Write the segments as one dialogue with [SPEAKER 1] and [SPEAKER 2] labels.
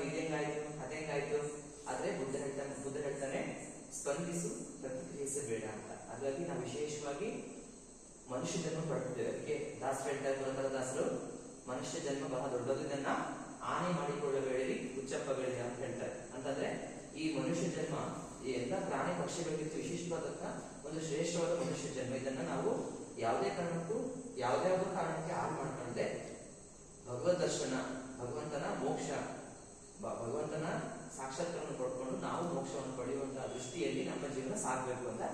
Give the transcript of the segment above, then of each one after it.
[SPEAKER 1] ಇದೇಂಗಾಯ್ತು ಅದೇಂಗಾಯ್ತು, ಆದ್ರೆ ಬುದ್ಧ ಹೇಳ್ತಾನೆ ಸ್ಪಂದಿಸು, ಪ್ರತಿಕ್ರಿಯಿಸಬೇಡ ಅಂತ. ಹಾಗಾಗಿ ನಾವು ವಿಶೇಷವಾಗಿ ಮನುಷ್ಯ ಜನ್ಮ ಪಡ್ತಿದ್ದೇವೆ. ಅದಕ್ಕೆ ದಾಸರು ಹೇಳ್ತಾರೆ, ಪುರಂದರದಾಸರು ಮನುಷ್ಯ ಜನ್ಮ ಬಹಳ ದೊಡ್ಡದು, ಇದನ್ನ ಆನೆ ಮಾಡಿಕೊಳ್ಳಬೇಡಿರಿ ಹುಚ್ಚಪ್ಪಗಳಿದೆ ಅಂತ ಹೇಳ್ತಾರೆ. ಅಂತಂದ್ರೆ ಈ ಮನುಷ್ಯ ಜನ್ಮ ಈ ಎಲ್ಲ ಪ್ರಾಣಿ ಪಕ್ಷಿಗಳಿಗಿಂತ ವಿಶೇಷವಾದಂತ ಒಂದು ಶ್ರೇಷ್ಠವಾದ ಮನುಷ್ಯ ಜನ್ಮ. ಇದನ್ನ ನಾವು ಯಾವುದೇ ಕಾರಣಕ್ಕೂ ಯಾವುದೇ ಕಾರಣಕ್ಕೆ ಹಾಳು ಮಾಡ್ಕೊಂಡೆ ಭಗವದ್ ದರ್ಶನ, ಭಗವಂತನ ಮೋಕ್ಷ, ಭಗವಂತನ ಸಾಕ್ಷಾತ್ಕಾರವನ್ನು ಪಡ್ಕೊಂಡು ನಾವು ಮೋಕ್ಷವನ್ನು ಪಡೆಯುವಂತಹ ದೃಷ್ಟಿಯಲ್ಲಿ ನಮ್ಮ ಜೀವನ ಸಾಗಬೇಕು ಅಂತ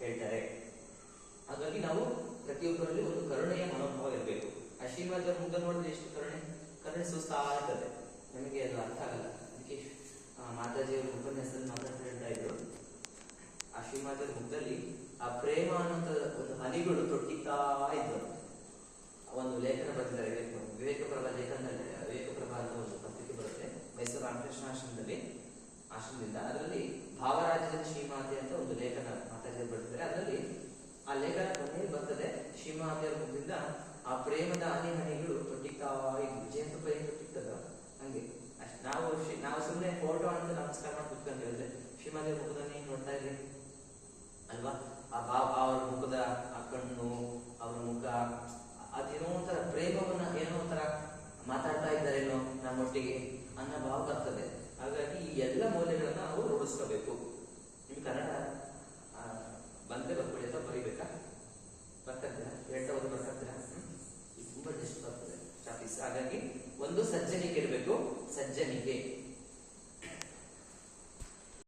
[SPEAKER 1] ಹೇಳ್ತಾರೆ. ಹಾಗಾಗಿ ನಾವು ಪ್ರತಿಯೊಬ್ಬರಲ್ಲಿ ಒಂದು ಕರುಣೆಯ ಮನೋಭಾವ ಇರಬೇಕು. ಆ ಶ್ರೀಮದ್ ಮುಖ ನೋಡಿದ್ರೆ ಎಷ್ಟು ಕರುಣೆ ಸುಸ್ತಾ ಇರ್ತದೆ, ನಮಗೆ ಅದು ಅರ್ಥ ಆಗಲ್ಲ. ಅದಕ್ಕೆ ಮಾತಾಜಿಯವರು ಉಪನ್ಯಾಸದಲ್ಲಿ ಮಾತಾಡ್ತಾ ಹೇಳ್ತಾ ಇದ್ರು, ಆ ಶ್ರೀಮಾತರ ಮುಖದಲ್ಲಿ ಆ ಪ್ರೇಮ ಅನ್ನೋಂಥ ಒಂದು ಹನಿಗಳು ತೊಟ್ಟಿತಾ ಇದ್ರು. ಒಂದು ಲೇಖನ ಬರೆದಿದ್ದಾರೆ, ವಿವೇಕಪ್ರಭಾ ಲೇಖನದಲ್ಲಿ, ವಿವೇಕಪ್ರಭಾ ಅಂತ ಒಂದು ಪತ್ರಿಕೆ ಬರುತ್ತೆ ಮೈಸೂರು ರಾಮಕೃಷ್ಣ ಆಶ್ರಮದಿಂದ. ಅದರಲ್ಲಿ ಭಾವರಾಜ್ಯದ ಶ್ರೀಮಾತೆ ಅಂತ ಒಂದು ಲೇಖನ ಮಾತಾಜಿಯವರು ಬರೆದಿದ್ದಾರೆ. ಅದರಲ್ಲಿ ಆ ಲೇಖನ ಕೊನೆಯಲ್ಲಿ ಬರ್ತದೆ, ಶ್ರೀಮಾತೆಯವರ ಮುಖದಿಂದ ಆ ಪ್ರೇಮದ ಹನಿಗಳು ತೊಟ್ಟಿತಾ ಇದ್ವು. ಜೇನುತುಪ್ಪ ಏನು ತೊಟ್ಟಿರ್ತದ ಹಂಗೆ. ನಾವು ಸುಮ್ಮನೆ ಫೋಟೋ ಅಂತ ನಮಸ್ಕಾರ ಮಾಡಿ ಕುತ್ಕೊಂತ ಹೇಳಿದ್ರೆ ಶ್ರೀಮಾತೆಯವರ ಮುಖದಲ್ಲಿ ನೋಡ್ತಾ ಇದ್ರಿ ಅಲ್ವಾ, ಅವ್ರ ಮುಖದ ಆ ಕಣ್ಣು, ಅವ್ರ ಮುಖ, ಅದೇನೋ ಒಂಥರ ಪ್ರೇಮವನ್ನ ಏನೋ ಒಂಥರ ಮಾತಾಡ್ತಾ ಇದ್ದಾರೇನೋ ನಮ್ಮೊಟ್ಟಿಗೆ ಅನ್ನೋ ಭಾವ ಬರ್ತದೆ. ಹಾಗಾಗಿ ಈ ಎಲ್ಲ ಮೌಲ್ಯಗಳನ್ನ ನಾವು ರೂಢಿಸ್ಕೋಬೇಕು.